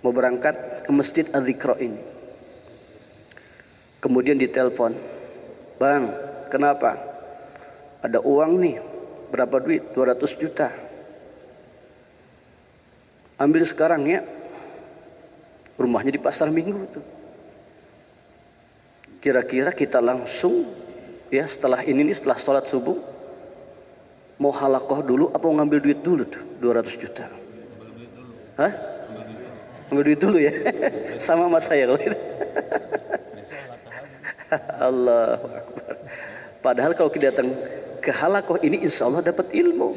mau berangkat ke Masjid Az-Zikra ini. Kemudian ditelepon, "Bang, kenapa? Ada uang nih, berapa duit? 200 juta. Ambil sekarang ya." Rumahnya di Pasar Minggu tuh. Kira-kira kita langsung ya setelah ini nih, setelah sholat subuh, mau halakoh dulu apa mau ngambil duit dulu tuh 200 juta? Hah? Ngambil duit dulu ya. Sama sama saya kalau gitu. Allahu Akbar. Padahal kalau kita datang ke halakoh ini insya Allah dapat ilmu.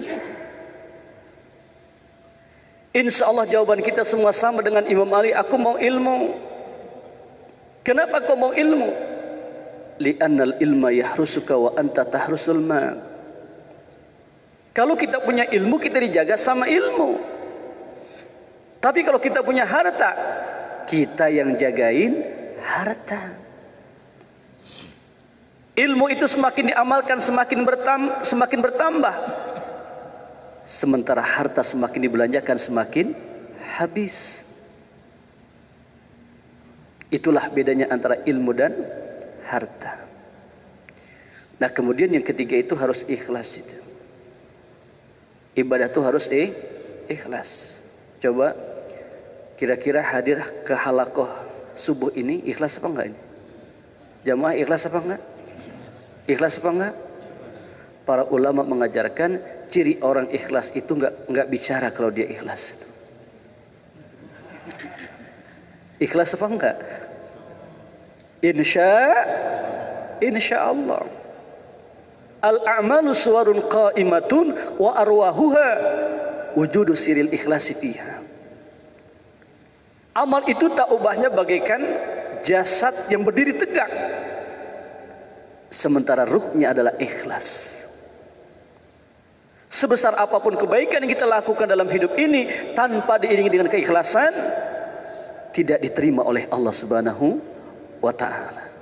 Insya Allah jawaban kita semua sama dengan Imam Ali. Aku mau ilmu. Kenapa kau mau ilmu? Li'annal ilma yahrusuka wa anta tahrusul ma. Kalau kita punya ilmu, kita dijaga sama ilmu. Tapi kalau kita punya harta, kita yang jagain harta. Ilmu itu semakin diamalkan semakin bertambah. Sementara harta semakin dibelanjakan semakin habis. Itulah bedanya antara ilmu dan harta. Nah, kemudian yang ketiga itu harus ikhlas itu. Ibadah itu harus ikhlas. Coba kira-kira hadir ke halakoh subuh ini ikhlas apa enggak ini? Jamaah ikhlas apa enggak? Ikhlas apa enggak? Para ulama mengajarkan ciri orang ikhlas itu enggak bicara kalau dia ikhlas. Ikhlas apa enggak? Insya Allah. Al-a'malu suwarun qa'imatun wa arwahuha wujudu siril ikhlasi fiha. Amal itu tak ubahnya bagaikan jasad yang berdiri tegak, sementara ruhnya adalah ikhlas. Sebesar apapun kebaikan yang kita lakukan dalam hidup ini tanpa diiringi dengan keikhlasan, tidak diterima oleh Allah Subhanahu wa ta'ala.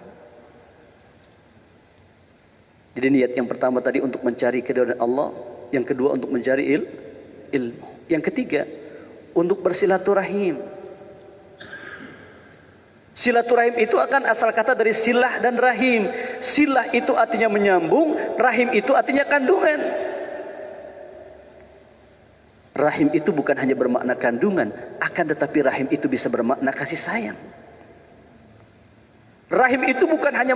Jadi niat yang pertama tadi untuk mencari keridhaan Allah, yang kedua untuk mencari ilmu, yang ketiga untuk bersilaturahim. Silaturahim itu akan asal kata dari silah dan rahim. Silah itu artinya menyambung, rahim itu artinya kandungan. Rahim itu bukan hanya bermakna kandungan, akan tetapi rahim itu bisa bermakna kasih sayang. Rahim itu bukan hanya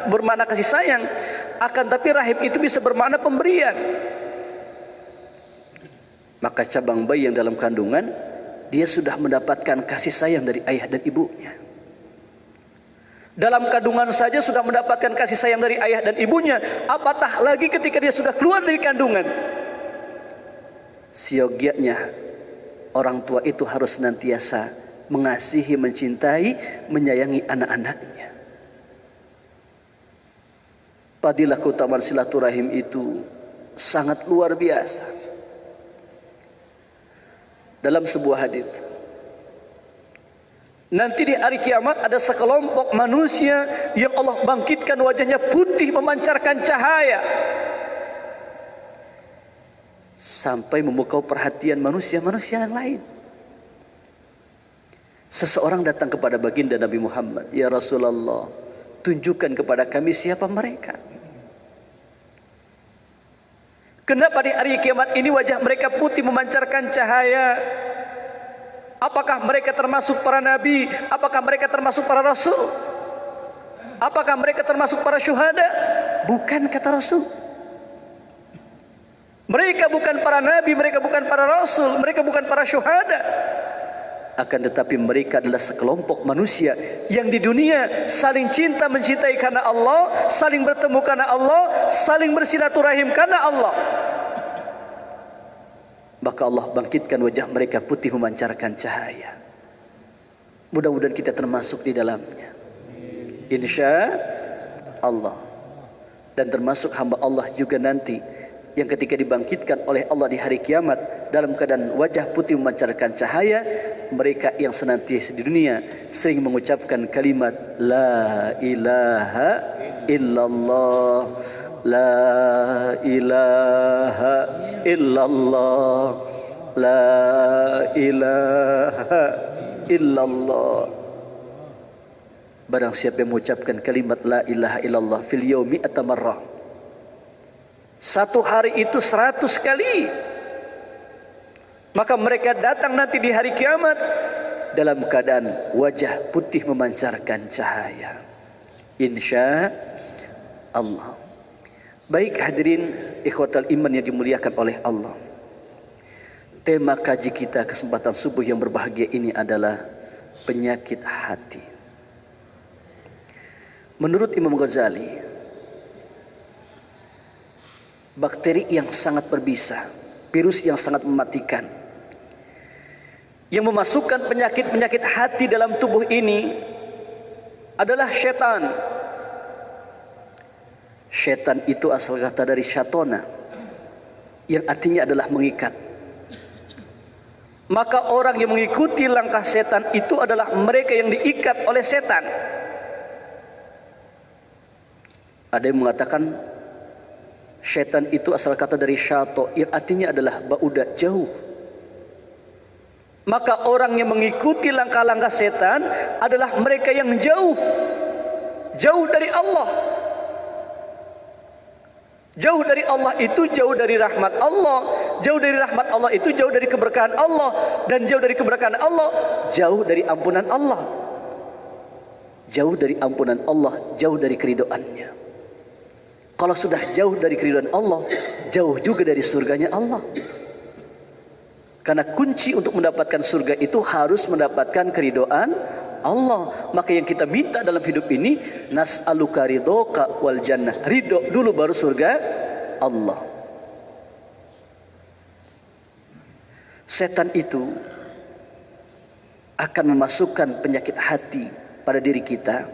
bermakna kasih sayang, akan tapi rahim itu bisa bermakna pemberian. Maka cabang bayi yang dalam kandungan, dia sudah mendapatkan kasih sayang dari ayah dan ibunya. Dalam kandungan saja sudah mendapatkan kasih sayang dari ayah dan ibunya, apatah lagi ketika dia sudah keluar dari kandungan. Siogianya orang tua itu harus senantiasa mengasihi, mencintai, menyayangi anak-anaknya. Fadilah keutamaan silaturahim itu sangat luar biasa. Dalam sebuah hadis, nanti di hari kiamat ada sekelompok manusia yang Allah bangkitkan wajahnya putih memancarkan cahaya sampai memukau perhatian manusia-manusia yang lain. Seseorang datang kepada baginda Nabi Muhammad, "Ya Rasulullah, tunjukkan kepada kami siapa mereka. Kenapa di hari kiamat ini wajah mereka putih memancarkan cahaya? Apakah mereka termasuk para nabi? Apakah mereka termasuk para rasul? Apakah mereka termasuk para syuhada?" Bukan, kata Rasul. Mereka bukan para nabi, mereka bukan para rasul, mereka bukan para syuhada. Akan tetapi mereka adalah sekelompok manusia yang di dunia saling cinta mencintai karena Allah, saling bertemu karena Allah, saling bersilaturahim karena Allah. Maka Allah bangkitkan wajah mereka putih memancarkan cahaya. Mudah-mudahan kita termasuk di dalamnya, insya Allah. Dan termasuk hamba Allah juga nanti yang ketika dibangkitkan oleh Allah di hari kiamat dalam keadaan wajah putih memancarkan cahaya, mereka yang senantiasa di dunia sering mengucapkan kalimat la ilaha illallah, la ilaha illallah, la ilaha illallah. Barang siapa yang mengucapkan kalimat la ilaha illallah fil yaumi atamarrah, satu hari itu 100 kali, maka mereka datang nanti di hari kiamat dalam keadaan wajah putih memancarkan cahaya, insya Allah. Baik hadirin ikhwatal iman yang dimuliakan oleh Allah, tema kaji kita kesempatan subuh yang berbahagia ini adalah penyakit hati. Menurut Imam Ghazali, bakteri yang sangat berbisa, virus yang sangat mematikan, yang memasukkan penyakit-penyakit hati dalam tubuh ini adalah syaitan. Syaitan itu asal kata dari syatona, yang artinya adalah mengikat. Maka orang yang mengikuti langkah setan itu adalah mereka yang diikat oleh setan. Ada yang mengatakan syaitan itu asal kata dari syato, yang artinya adalah bauda, jauh. Maka orang yang mengikuti langkah-langkah setan adalah mereka yang jauh, jauh dari Allah. Jauh dari Allah itu jauh dari rahmat Allah. Jauh dari rahmat Allah itu jauh dari keberkahan Allah. Dan jauh dari keberkahan Allah, jauh dari ampunan Allah. Jauh dari ampunan Allah, jauh dari keridoannya. Kalau sudah jauh dari keridhaan Allah, jauh juga dari surganya Allah. Karena kunci untuk mendapatkan surga itu harus mendapatkan keridhaan Allah. Maka yang kita minta dalam hidup ini, nas'aluka ridhoka wal jannah. Ridho dulu baru surga Allah. Setan itu akan memasukkan penyakit hati pada diri kita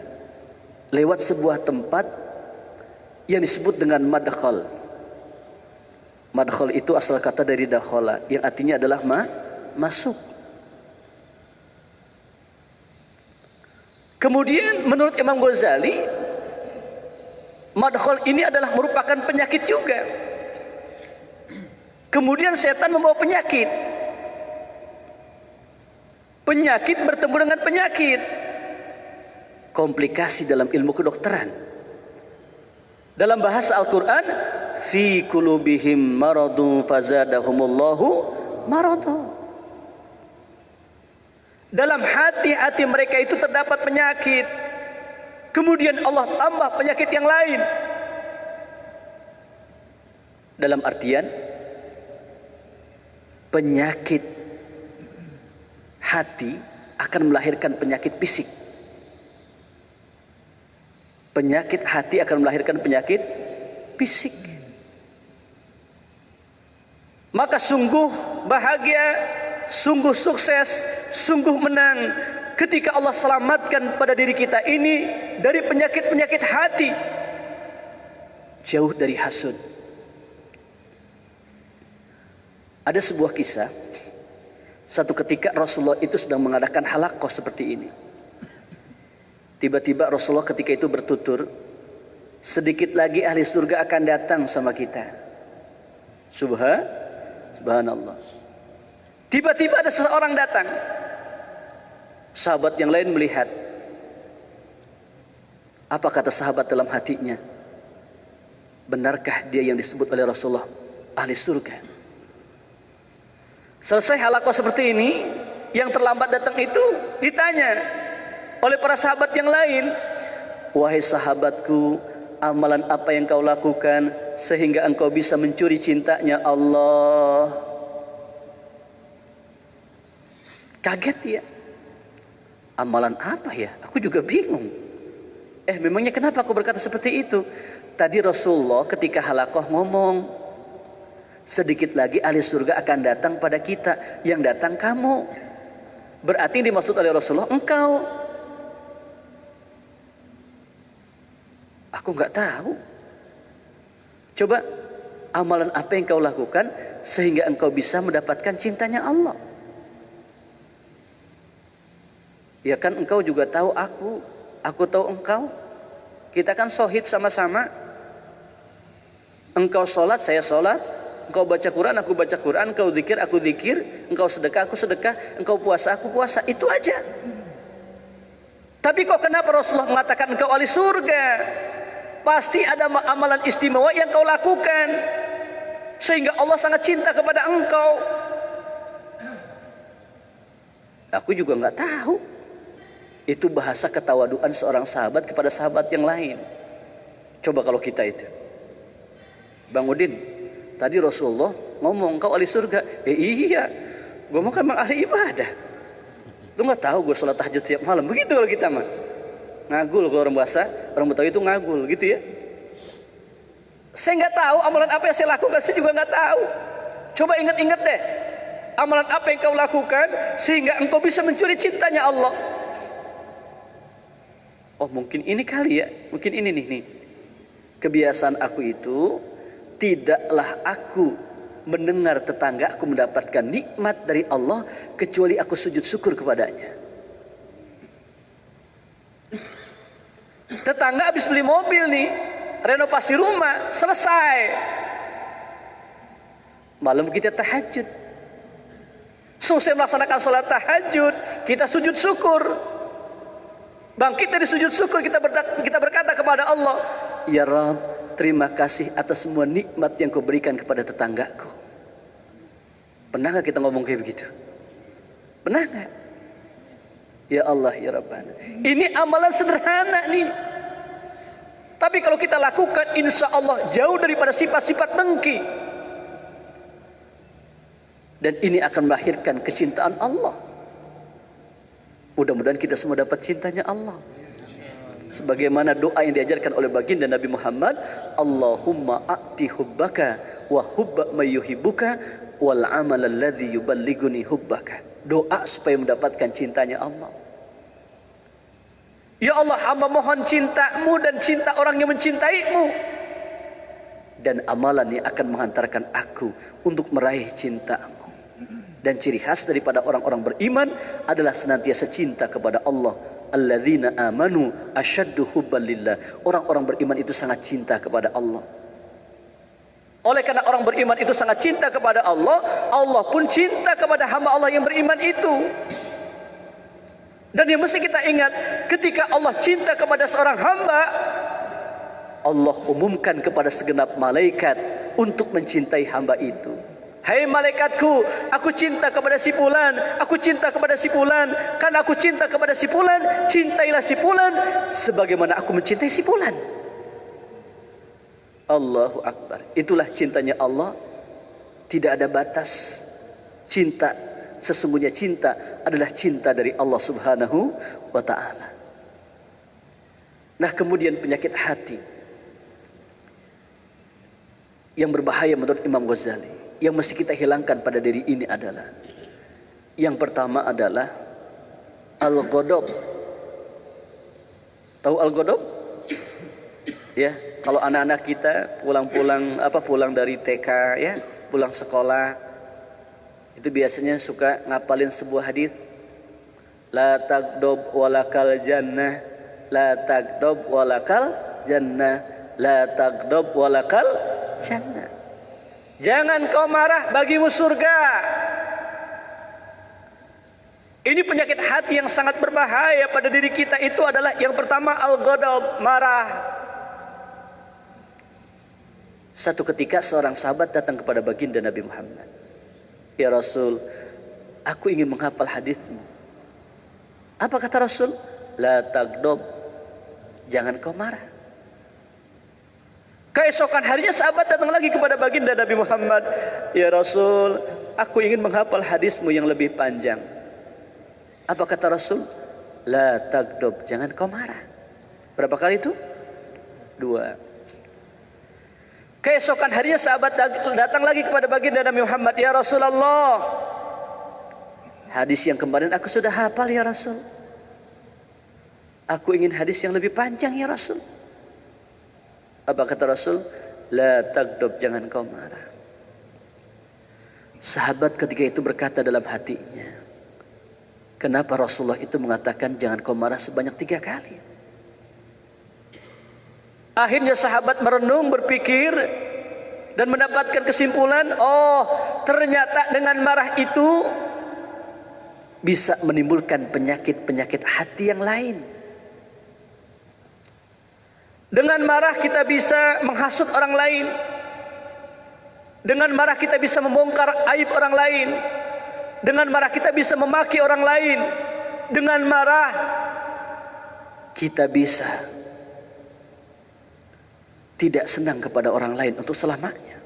lewat sebuah tempat yang disebut dengan madkhal. Madkhal itu asal kata dari dakhala, yang artinya adalah masuk. Kemudian menurut Imam Ghazali, madkhal ini adalah merupakan penyakit juga. Kemudian setan membawa penyakit. Penyakit bertemu dengan penyakit. Komplikasi dalam ilmu kedokteran. Dalam bahasa Al-Quran, fi qulubihim maradun fazadahumullahu maradun. Dalam hati-hati mereka itu terdapat penyakit. Kemudian Allah tambah penyakit yang lain. Dalam artian, penyakit hati akan melahirkan penyakit fisik. Penyakit hati akan melahirkan penyakit fisik. Maka sungguh bahagia, sungguh sukses, sungguh menang ketika Allah selamatkan pada diri kita ini dari penyakit-penyakit hati, jauh dari hasud. Ada sebuah kisah, satu ketika Rasulullah itu sedang mengadakan halaqah seperti ini. Tiba-tiba Rasulullah ketika itu bertutur, sedikit lagi ahli surga akan datang sama kita. Subhanallah. Tiba-tiba ada seseorang datang. Sahabat yang lain melihat. Apa kata sahabat dalam hatinya? Benarkah dia yang disebut oleh Rasulullah ahli surga? Selesai halaqah seperti ini, yang terlambat datang itu ditanya oleh para sahabat yang lain, wahai sahabatku, amalan apa yang kau lakukan sehingga engkau bisa mencuri cintanya Allah? Kaget dia. Amalan apa ya? Aku juga bingung. Memangnya kenapa aku berkata seperti itu? Tadi Rasulullah ketika halaqah ngomong, sedikit lagi ahli surga akan datang pada kita. Yang datang kamu. Berarti yang dimaksud oleh Rasulullah engkau. Aku nggak tahu. Coba amalan apa yang kau lakukan sehingga engkau bisa mendapatkan cintanya Allah? Ya kan engkau juga tahu aku tahu engkau. Kita kan sohib sama-sama. Engkau sholat, saya sholat. Engkau baca Quran, aku baca Quran. Engkau zikir, aku zikir. Engkau sedekah, aku sedekah. Engkau puasa, aku puasa. Itu aja. Tapi kok kenapa Rasulullah mengatakan engkau ahli surga? Pasti ada amalan istimewa yang kau lakukan, sehingga Allah sangat cinta kepada engkau. Aku juga nggak tahu. Itu bahasa ketawaduan seorang sahabat kepada sahabat yang lain. Coba kalau kita itu, Bang Udin, tadi Rasulullah ngomong kau ahli surga. Iya, gue mau kan emang ahli ibadah. Lu nggak tahu gue sholat tahajud setiap malam. Begitu kalau kita mah ngagul. Kalau orang Betawi itu ngagul gitu ya. Saya nggak tahu amalan apa yang saya lakukan. Saya juga nggak tahu. Coba ingat-ingat deh, amalan apa yang kau lakukan sehingga engkau bisa mencuri cintanya Allah. Oh mungkin ini kali ya. Mungkin ini nih. Kebiasaan aku itu, tidaklah aku mendengar tetangga aku mendapatkan nikmat dari Allah kecuali aku sujud syukur kepadanya. Tetangga habis beli mobil nih, renovasi rumah, selesai. Malam kita tahajud. Selesai melaksanakan sholat tahajud, kita sujud syukur. Bangkit dari sujud syukur, kita berkata kepada Allah, Ya Rabb, terima kasih atas semua nikmat yang kau berikan kepada tetanggaku. Pernah gak kita ngomong kayak begitu? Pernah gak? Ya Allah, ya Rabbana. Ini amalan sederhana nih. Tapi kalau kita lakukan, insya Allah jauh daripada sifat-sifat dengki. Dan ini akan melahirkan kecintaan Allah. Mudah-mudahan kita semua dapat cintanya Allah. Sebagaimana doa yang diajarkan oleh baginda Nabi Muhammad, Allahumma a'ti hubbaka wa hubba mayyuhibbuka wal amal alladhi yuballighuni hubbaka. Doa supaya mendapatkan cintanya Allah. Ya Allah, hamba mohon cintamu dan cinta orang yang mencintaimu. Dan amalan yang akan menghantarkan aku untuk meraih cintamu. Dan ciri khas daripada orang-orang beriman adalah senantiasa cinta kepada Allah. Alladzina amanu asyaddu hubban lillah. Orang-orang beriman itu sangat cinta kepada Allah. Oleh karena orang beriman itu sangat cinta kepada Allah, Allah pun cinta kepada hamba Allah yang beriman itu. Dan yang mesti kita ingat, ketika Allah cinta kepada seorang hamba, Allah umumkan kepada segenap malaikat untuk mencintai hamba itu. Hai malaikatku, aku cinta kepada si fulan, aku cinta kepada si fulan. Karena aku cinta kepada si fulan, cintailah si fulan sebagaimana aku mencintai si fulan. Allahu Akbar. Itulah cintanya Allah. Tidak ada batas. Cinta, sesungguhnya cinta adalah cinta dari Allah Subhanahu wa ta'ala. Nah, kemudian penyakit hati yang berbahaya menurut Imam Ghazali, yang mesti kita hilangkan pada diri ini adalah, yang pertama adalah al-ghadab. Tahu al-ghadab? Ya, kalau anak-anak kita pulang dari TK ya, pulang sekolah, itu biasanya suka ngapalin sebuah hadis. La tagdob walakal jannah, la tagdob walakal jannah, la tagdob walakal jannah. Jangan kau marah, bagimu surga. Ini penyakit hati yang sangat berbahaya pada diri kita. Itu adalah yang pertama, al-ghadab, marah. Satu ketika seorang sahabat datang kepada baginda Nabi Muhammad. Ya Rasul, aku ingin menghafal hadismu. Apa kata Rasul? La tagdob, jangan kau marah. Keesokan harinya sahabat datang lagi kepada baginda Nabi Muhammad. Ya Rasul, aku ingin menghafal hadismu yang lebih panjang. Apa kata Rasul? La tagdob, jangan kau marah. Berapa kali itu? 2. Keesokan harinya sahabat datang lagi kepada baginda Nabi Muhammad. Ya Rasulullah, hadis yang kemarin aku sudah hafal ya Rasul. Aku ingin hadis yang lebih panjang ya Rasul. Apa kata Rasul? La tagdob, jangan kau marah. Sahabat ketika itu berkata dalam hatinya, kenapa Rasulullah itu mengatakan jangan kau marah sebanyak 3 kali? Akhirnya sahabat merenung, berpikir, dan mendapatkan kesimpulan, oh ternyata dengan marah itu bisa menimbulkan penyakit-penyakit hati yang lain. Dengan marah kita bisa menghasut orang lain. Dengan marah kita bisa membongkar aib orang lain. Dengan marah kita bisa memaki orang lain. Dengan marah kita bisa tidak senang kepada orang lain untuk selamanya.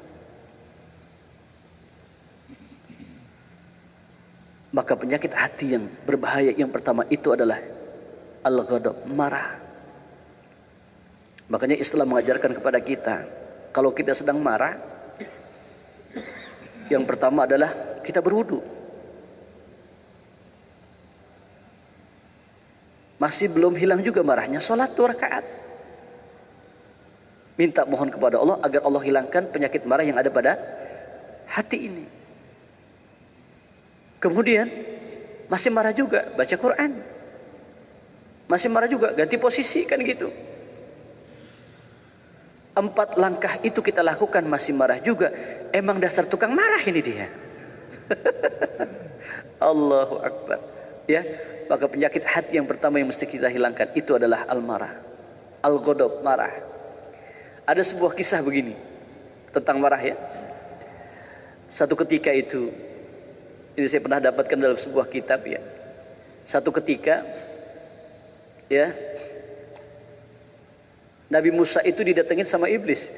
Maka penyakit hati yang berbahaya yang pertama itu adalah al-ghadab, marah. Makanya Islam mengajarkan kepada kita, kalau kita sedang marah, yang pertama adalah kita berwudu. Masih belum hilang juga marahnya, sholat 2 rakaat. Minta mohon kepada Allah agar Allah hilangkan penyakit marah yang ada pada hati ini. Kemudian masih marah juga, baca Quran. Masih marah juga, ganti posisi, kan gitu. 4 langkah itu kita lakukan masih marah juga. Emang dasar tukang marah ini dia. Allahu Akbar. Ya, maka penyakit hati yang pertama yang mesti kita hilangkan itu adalah al-marah, al-ghadab, marah. Ada sebuah kisah begini tentang marah ya. Satu ketika itu, ini saya pernah dapatkan dalam sebuah kitab ya. Satu ketika ya, Nabi Musa itu didatengin sama iblis.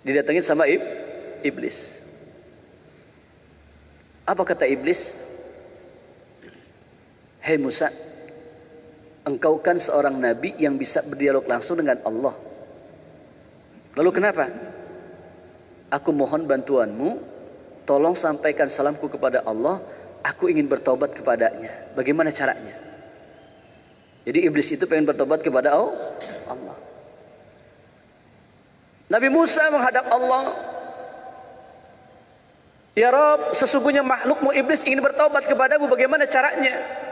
Didatengin sama iblis. Apa kata iblis? Hei Musa, engkau kan seorang nabi yang bisa berdialog langsung dengan Allah. Lalu kenapa? Aku mohon bantuanmu, tolong sampaikan salamku kepada Allah. Aku ingin bertobat kepadanya. Bagaimana caranya? Jadi iblis itu pengen bertobat kepada Allah. Nabi Musa menghadap Allah. Ya Rabb, sesungguhnya makhlukmu iblis ingin bertobat kepadamu. Bagaimana caranya?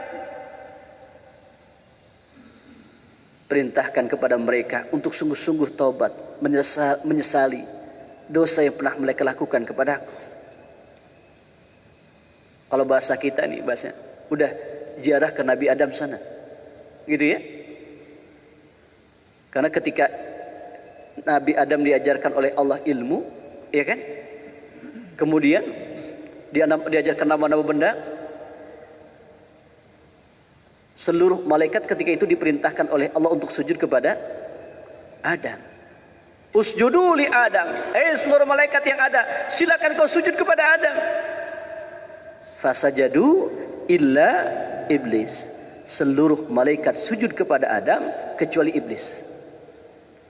Perintahkan kepada mereka untuk sungguh-sungguh taubat, menyesali dosa yang pernah mereka lakukan kepadaku. Kalau bahasa kita nih, bahasanya udah ziarah ke Nabi Adam sana, gitu ya. Karena ketika Nabi Adam diajarkan oleh Allah ilmu, ya kan? Kemudian dia diajarkan nama-nama benda. Seluruh malaikat ketika itu diperintahkan oleh Allah untuk sujud kepada Adam. Usjudu li Adam. Seluruh malaikat yang ada, silakan kau sujud kepada Adam. Fasajadu illa iblis. Seluruh malaikat sujud kepada Adam kecuali iblis.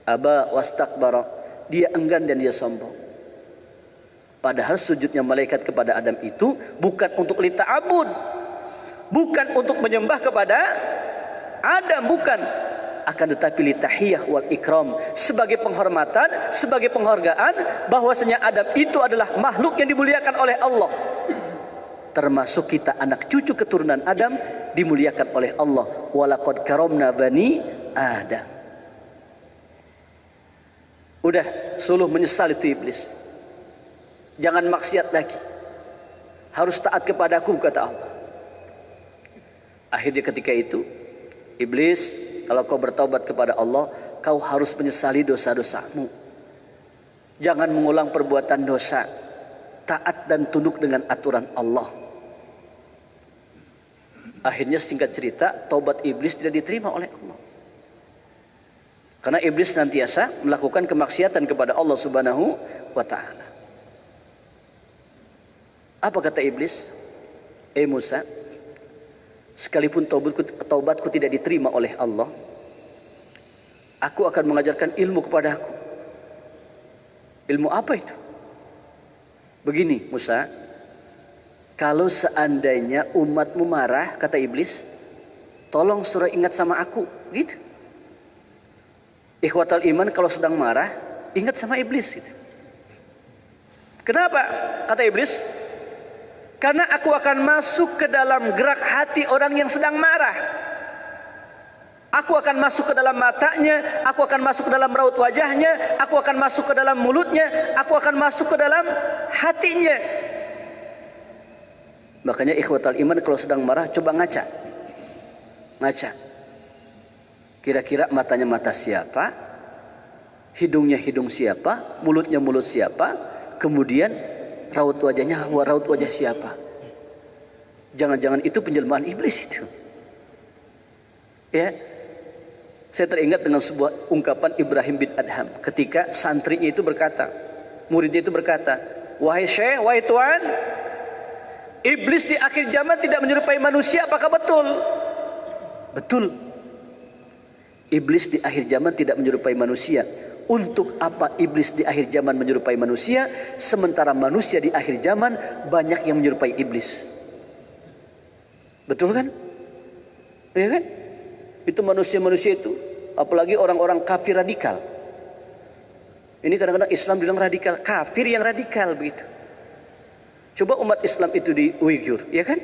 Aba wastakbara. Dia enggan dan dia sombong. Padahal sujudnya malaikat kepada Adam itu bukan untuk lita'abud, bukan untuk menyembah kepada Adam, bukan. Akan tetapi litahiyah wal ikram, sebagai penghormatan, sebagai penghargaan bahwasanya Adam itu adalah makhluk yang dimuliakan oleh Allah. Termasuk kita anak cucu keturunan Adam dimuliakan oleh Allah. Walaqad karamna bani Adam. Udah, suluh menyesal itu iblis. Jangan maksiat lagi. Harus taat kepadaku, kata Allah. Akhirnya ketika itu, iblis, kalau kau bertaubat kepada Allah, kau harus menyesali dosa-dosamu. Jangan mengulang perbuatan dosa. Taat dan tunduk dengan aturan Allah. Akhirnya singkat cerita, taubat iblis tidak diterima oleh Allah. Karena iblis senantiasa melakukan kemaksiatan kepada Allah Subhanahu wa ta'ala. Apa kata iblis? Musa, sekalipun taubatku tidak diterima oleh Allah, aku akan mengajarkan ilmu kepadaku. Ilmu apa itu? Begini Musa, kalau seandainya umatmu marah, kata iblis, tolong suruh ingat sama aku, gitu. Ikhwatal iman kalau sedang marah, ingat sama iblis, gitu. Kenapa? Kata iblis, karena aku akan masuk ke dalam gerak hati orang yang sedang marah. Aku akan masuk ke dalam matanya, aku akan masuk ke dalam raut wajahnya, aku akan masuk ke dalam mulutnya, aku akan masuk ke dalam hatinya. Makanya ikhwatal iman kalau sedang marah coba ngaca. Ngaca. Kira-kira matanya mata siapa? Hidungnya hidung siapa? Mulutnya mulut siapa? Kemudian raut wajahnya raut wajah siapa? Jangan-jangan itu penjelmaan iblis itu. Ya. Saya teringat dengan sebuah ungkapan Ibrahim bin Adham ketika santrinya itu berkata, muridnya itu berkata, "Wahai Syekh, wahai Tuan, iblis di akhir zaman tidak menyerupai manusia, apakah betul?" Betul. Iblis di akhir zaman tidak menyerupai manusia. Untuk apa iblis di akhir zaman menyerupai manusia, sementara manusia di akhir zaman banyak yang menyerupai iblis? Betul kan? Iya kan? Itu manusia-manusia itu, apalagi orang-orang kafir radikal. Ini kadang-kadang Islam bilang radikal, kafir yang radikal begitu. Coba umat Islam itu di Uighur, ya kan?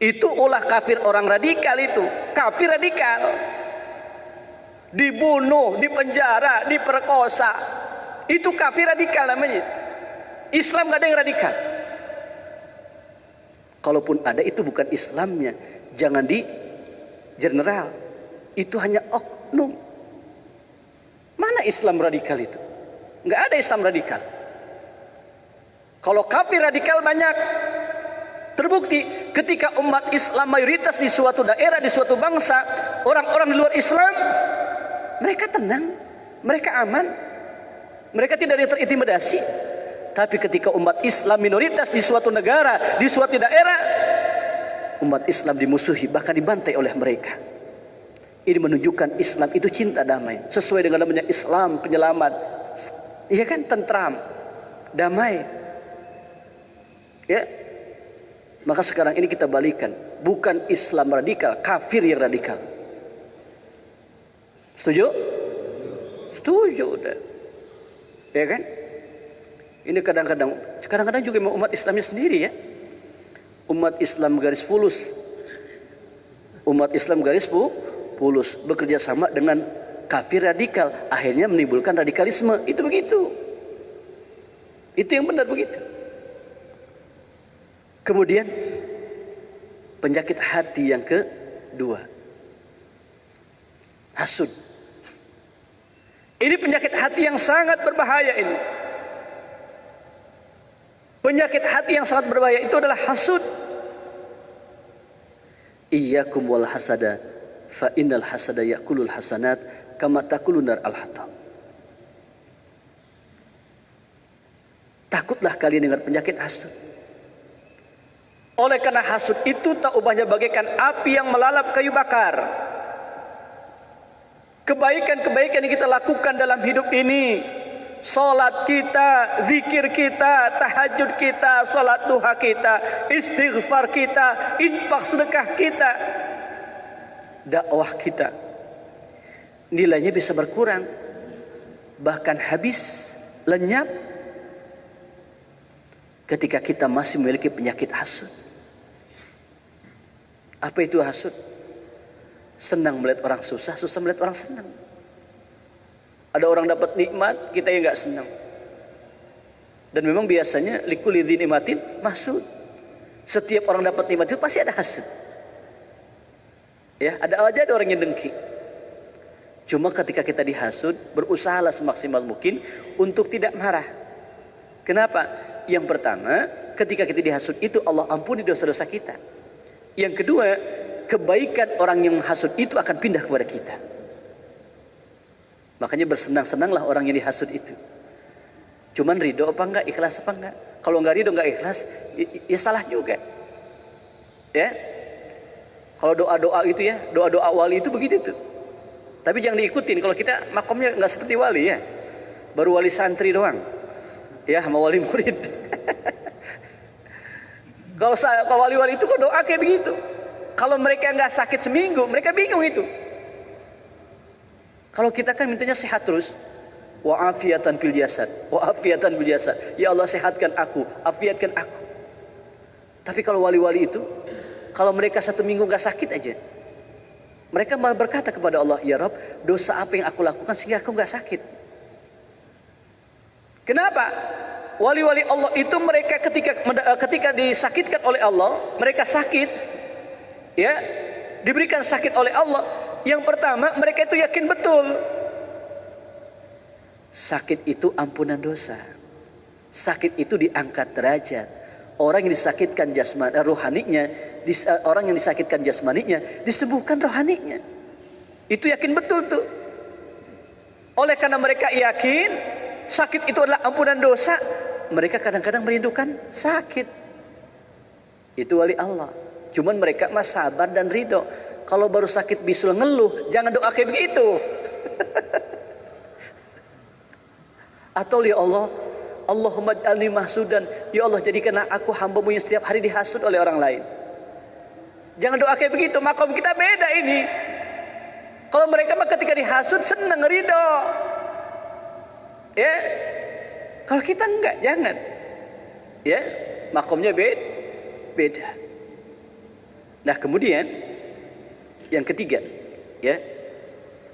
Itu ulah kafir orang radikal itu, kafir radikal. Dibunuh, dipenjara, diperkosa. Itu kafir radikal namanya. Islam gak ada yang radikal. Kalaupun ada itu bukan Islamnya, jangan di general, itu hanya oknum. Mana Islam radikal itu? Nggak ada Islam radikal. Kalau kafir radikal banyak. Terbukti ketika umat Islam mayoritas di suatu daerah, di suatu bangsa, orang-orang di luar Islam, mereka tenang, mereka aman, mereka tidak terintimidasi. Tapi ketika umat Islam minoritas di suatu negara, di suatu daerah, umat Islam dimusuhi, bahkan dibantai oleh mereka. Ini menunjukkan Islam itu cinta damai, sesuai dengan namanya Islam penyelamat. Iya kan, tentram, damai. Ya. Maka sekarang ini kita balikan, bukan Islam radikal, kafir yang radikal. Setuju? Setuju udah. Ya kan? Ini kadang-kadang juga umat Islamnya sendiri ya. Umat Islam garis fulus. Umat Islam garis fulus bekerja sama dengan kafir radikal, akhirnya menimbulkan radikalisme. Itu begitu. Itu yang benar begitu. Kemudian penyakit hati yang kedua, hasud. Ini penyakit hati yang sangat berbahaya ini. Penyakit hati yang sangat berbahaya itu adalah hasud. Iyyakum wal hasada fa innal hasada yakulul hasanat kama takulun nar al hatab. Takutlah kalian dengan penyakit hasud. Oleh karena hasud itu tak ubahnya bagaikan api yang melalap kayu bakar. Kebaikan-kebaikan yang kita lakukan dalam hidup ini, salat kita, zikir kita, tahajud kita, salat duha kita, istighfar kita, infak sedekah kita, dakwah kita, nilainya bisa berkurang, bahkan habis, lenyap, ketika kita masih memiliki penyakit hasud. Apa itu hasud? Senang melihat orang susah, susah melihat orang senang. Ada orang dapat nikmat, kita yang nggak senang. Dan memang biasanya likulli dzi nikmatin mahsud. Setiap orang dapat nikmat itu pasti ada hasud. Ya, ada aja ada orang yang dengki. Cuma ketika kita dihasud, berusahalah semaksimal mungkin untuk tidak marah. Kenapa? Yang pertama, ketika kita dihasud itu Allah ampuni dosa-dosa kita. Yang kedua, kebaikan orang yang menghasud itu akan pindah kepada kita. Makanya bersenang-senanglah orang yang dihasud itu. Cuman ridho apa enggak, ikhlas apa enggak. Kalau enggak ridho, enggak ikhlas, ya salah juga. Ya. Kalau doa-doa itu ya, doa-doa wali itu begitu tuh. Tapi jangan diikutin, kalau kita makomnya enggak seperti wali ya. Baru wali santri doang. Ya, sama wali murid. Kalau wali-wali itu kok doa kayak begitu. Kalau mereka nggak sakit seminggu, mereka bingung itu. Kalau kita kan mintanya sehat terus. Wa afiatan fil jasad, wa afiatan bil jasad. Ya Allah sehatkan aku, afiatkan aku. Tapi kalau wali-wali itu, kalau mereka 1 minggu nggak sakit aja, Mereka malah berkata kepada Allah, ya Rabb, dosa apa yang aku lakukan sehingga aku nggak sakit? Kenapa? Wali-wali Allah itu mereka ketika disakitkan oleh Allah, mereka sakit, ya, diberikan sakit oleh Allah. Yang pertama, mereka itu yakin betul sakit itu ampunan dosa. Sakit itu diangkat derajat. Orang yang disakitkan rohaninya, orang yang disakitkan jasmaninya disembuhkan rohaninya. Itu yakin betul tuh. Oleh karena mereka yakin sakit itu adalah ampunan dosa, mereka kadang-kadang merindukan sakit. Itu wali Allah. Cuman mereka mah sabar dan ridho. Kalau baru sakit bisul ngeluh, jangan doa kayak begitu. Atau ya Allah, Allahumma ij'alni mahsudan, ya Allah jadikanlah aku hamba-Mu yang setiap hari dihasut oleh orang lain. Jangan doa kayak begitu, makom kita beda ini. Kalau mereka mah ketika dihasut senang, ridho. Ya. Kalau kita enggak, jangan. Ya, makomnya beda. Nah, kemudian yang ketiga, ya.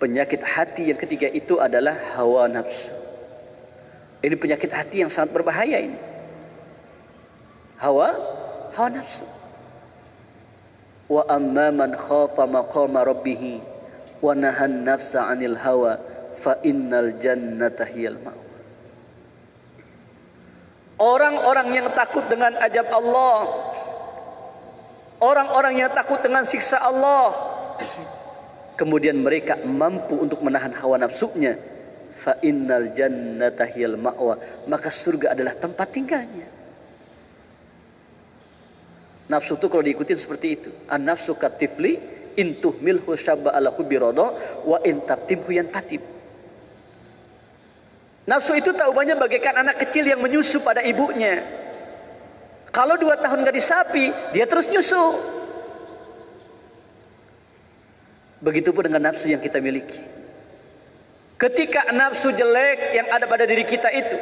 Penyakit hati yang ketiga itu adalah hawa nafsu. Ini penyakit hati yang sangat berbahaya ini. Hawa nafsu. Wa amma man khafa maqama rabbih wa nahan nafsa 'anil hawa fa innal jannata hiyal ma'wa. Orang-orang yang takut dengan azab Allah, orang-orang yang takut dengan siksa Allah, kemudian mereka mampu untuk menahan hawa nafsunya, fa innal jannata hiyal ma'wa, maka surga adalah tempat tinggalnya. Nafsu itu kalau diikutin seperti itu, an nafsu katifli in tuhmilhu syabba ala hubbi rada wa in tabtimhu yanfatib. Nafsu itu taubahnya bagaikan anak kecil yang menyusu pada ibunya. Kalau 2 tahun gak disapi, dia terus nyusu. Begitupun dengan nafsu yang kita miliki. Ketika nafsu jelek yang ada pada diri kita itu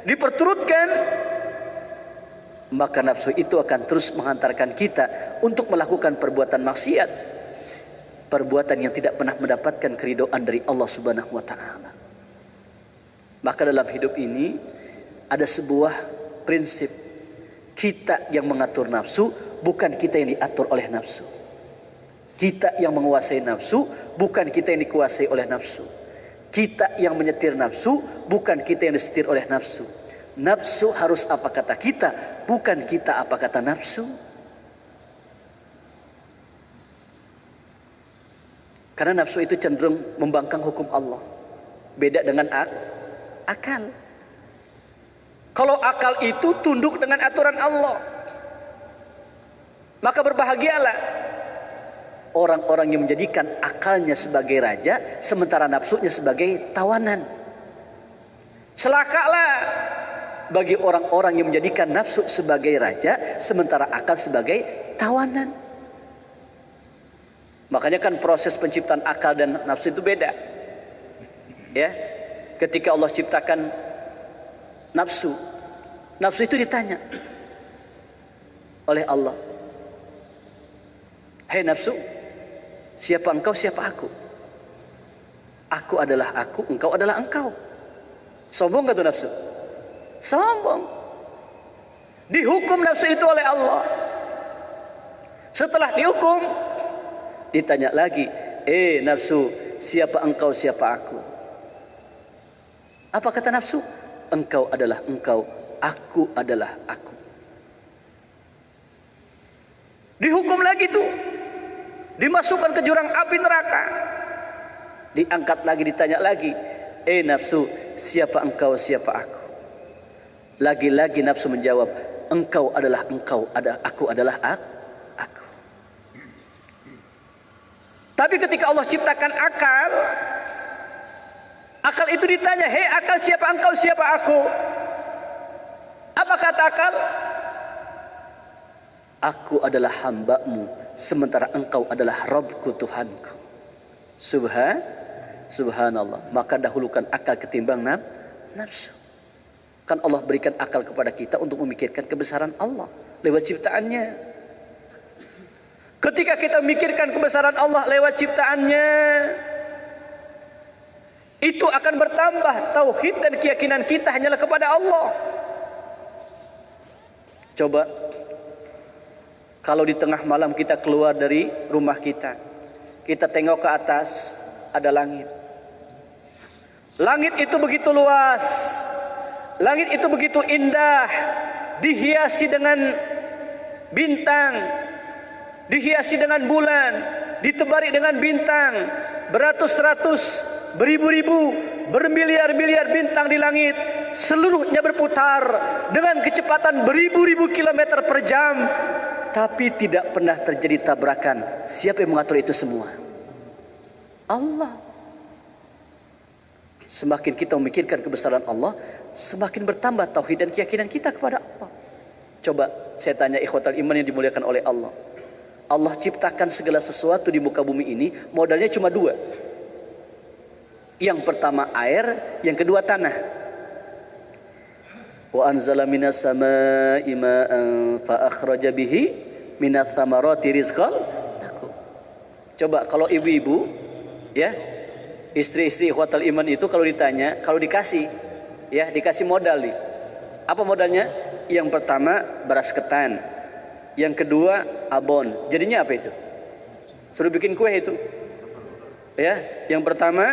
diperturutkan, maka nafsu itu akan terus menghantarkan kita untuk melakukan perbuatan maksiat, perbuatan yang tidak pernah mendapatkan keridhaan dari Allah Subhanahu wa taala. Maka dalam hidup ini ada sebuah prinsip, kita yang mengatur nafsu, bukan kita yang diatur oleh nafsu. Kita yang menguasai nafsu, bukan kita yang dikuasai oleh nafsu. Kita yang menyetir nafsu, bukan kita yang disetir oleh nafsu. Nafsu harus apa kata kita, bukan kita apa kata nafsu. Karena nafsu itu cenderung membangkang hukum Allah. Beda dengan akal. Kalau akal itu tunduk dengan aturan Allah, maka berbahagialah orang-orang yang menjadikan akalnya sebagai raja, sementara nafsunya sebagai tawanan. Celakalah bagi orang-orang yang menjadikan nafsu sebagai raja, sementara akal sebagai tawanan. Makanya kan proses penciptaan akal dan nafsu itu beda. Ya, ketika Allah ciptakan nafsu itu ditanya oleh Allah, "Hei nafsu, siapa engkau, siapa aku? Aku adalah aku, engkau adalah engkau." Sombong gak tuh nafsu? Sombong. Dihukum nafsu itu oleh Allah. Setelah dihukum, ditanya lagi, nafsu, siapa engkau, siapa aku? Apa kata nafsu? Engkau adalah engkau, aku adalah aku. Dihukum lagi tuh, dimasukkan ke jurang api neraka. Diangkat lagi, ditanya lagi, nafsu, siapa engkau, siapa aku? Lagi-lagi nafsu menjawab, engkau adalah engkau, aku adalah aku. Tapi ketika Allah ciptakan akal itu ditanya, "Hei akal, siapa engkau, siapa aku?" Apa kata akal? Aku adalah hamba-Mu, sementara engkau adalah Rabbku, Tuhanku. Subhanallah. Maka dahulukan akal ketimbang nafsu. Kan Allah berikan akal kepada kita untuk memikirkan kebesaran Allah lewat ciptaannya. Ketika kita mikirkan kebesaran Allah lewat ciptaannya, itu akan bertambah tauhid dan keyakinan kita hanyalah kepada Allah. Coba kalau di tengah malam kita keluar dari rumah kita, kita tengok ke atas, ada langit. Langit itu begitu luas, langit itu begitu indah, dihiasi dengan bintang, dihiasi dengan bulan, ditebari dengan bintang, beratus-ratus, beribu-ribu, bermiliar-miliar bintang di langit, seluruhnya berputar dengan kecepatan beribu-ribu kilometer per jam, tapi tidak pernah terjadi tabrakan. Siapa yang mengatur itu semua? Allah. Semakin kita memikirkan kebesaran Allah, semakin bertambah tauhid dan keyakinan kita kepada Allah. Coba saya tanya ikhwatal iman yang dimuliakan oleh Allah. Allah ciptakan segala sesuatu di muka bumi ini, modalnya cuma dua. Yang pertama air, yang kedua tanah. Wa anzala minas samaa'i ma'an fa akhraja bihi minats tsamarati rizqan lakum. Coba kalau ibu-ibu ya, istri-istri ikhwatal iman itu kalau ditanya, kalau dikasih ya, dikasih modal nih. Apa modalnya? Yang pertama beras ketan. Yang kedua abon. Jadinya apa itu? Suruh bikin kue itu. Ya, yang pertama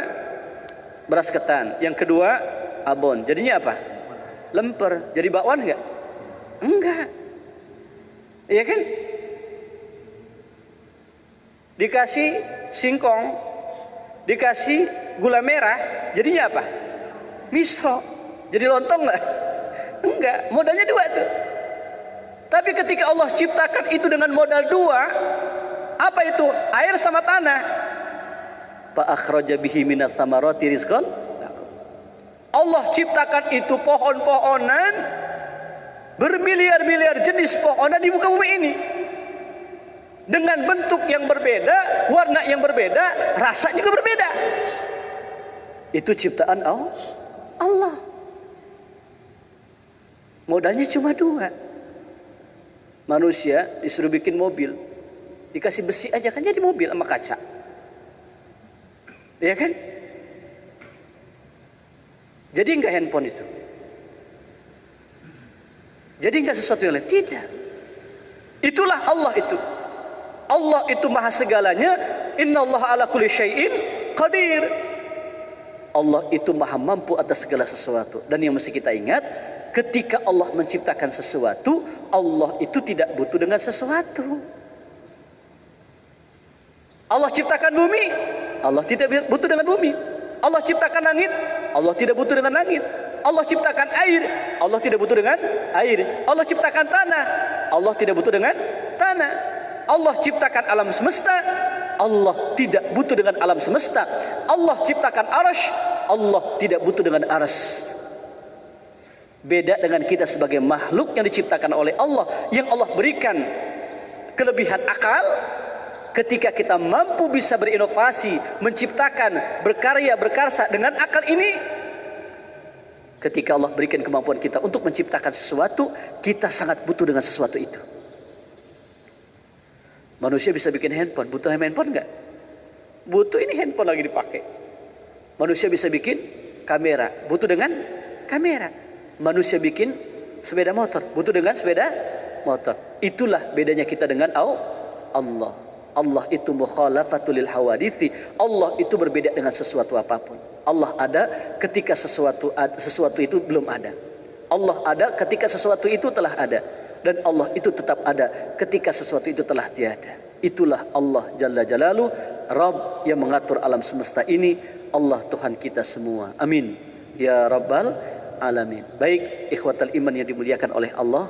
beras ketan, yang kedua abon. Jadinya apa? Lemper. Jadi bakwan enggak? Enggak. Iya kan? Dikasih singkong, dikasih gula merah, jadinya apa? Miso. Jadi lontong enggak? Enggak. Modalnya dua tuh. Tapi ketika Allah ciptakan itu dengan modal dua, apa itu? Air sama tanah. Fa akhraja bihi minats tsamarati rizqan. Allah ciptakan itu pohon-pohonan, bermiliar-miliar jenis pohonan di muka bumi ini, dengan bentuk yang berbeda, warna yang berbeda, rasa juga berbeda. Itu ciptaan Allah. Modalnya cuma dua. Manusia disuruh bikin mobil, dikasih besi aja kan jadi mobil sama kaca. Ya kan? Jadi enggak handphone itu? Jadi enggak sesuatu yang lain? Tidak. Itulah Allah itu. Allah itu maha segalanya. Innallaha ala kulli syai'in qadir. Allah itu maha mampu atas segala sesuatu. Dan yang mesti kita ingat, ketika Allah menciptakan sesuatu, Allah itu tidak butuh dengan sesuatu. Allah ciptakan bumi, Allah tidak butuh dengan bumi. Allah ciptakan langit, Allah tidak butuh dengan langit. Allah ciptakan air, Allah tidak butuh dengan air. Allah ciptakan tanah, Allah tidak butuh dengan tanah. Allah ciptakan alam semesta, Allah tidak butuh dengan alam semesta. Allah ciptakan arasy, Allah tidak butuh dengan arasy. Beda dengan kita sebagai makhluk yang diciptakan oleh Allah, yang Allah berikan kelebihan akal. Ketika kita mampu bisa berinovasi, menciptakan, berkarya, berkarsa dengan akal ini, ketika Allah berikan kemampuan kita untuk menciptakan sesuatu, kita sangat butuh dengan sesuatu itu. Manusia bisa bikin handphone, butuh handphone enggak? Butuh, ini handphone lagi dipakai. Manusia bisa bikin kamera, butuh dengan kamera. Manusia bikin sepeda motor, butuh dengan sepeda motor. Itulah bedanya kita dengan Allah. Allah itu mukhalafatul lil hawadithi. Allah itu berbeda dengan sesuatu apapun. Allah ada ketika sesuatu itu belum ada. Allah ada ketika sesuatu itu telah ada. Dan Allah itu tetap ada ketika sesuatu itu telah tiada. Itulah Allah Jalla Jalaluh, Rabb yang mengatur alam semesta ini. Allah Tuhan kita semua. Amin. Ya Rabbal Alamin. Baik ikhwatal iman yang dimuliakan oleh Allah,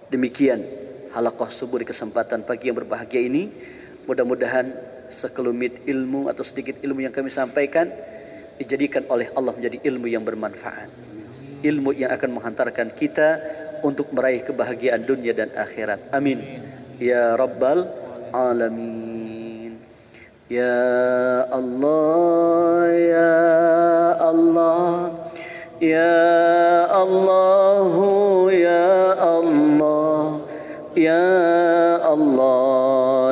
demikian halaqah subuh di kesempatan pagi yang berbahagia ini. Mudah-mudahan sekelumit ilmu atau sedikit ilmu yang kami sampaikan dijadikan oleh Allah menjadi ilmu yang bermanfaat, ilmu yang akan menghantarkan kita untuk meraih kebahagiaan dunia dan akhirat. Amin ya Rabbal Alamin. Ya Allah, ya Allah, ya Allahu, ya Allah, ya Allah,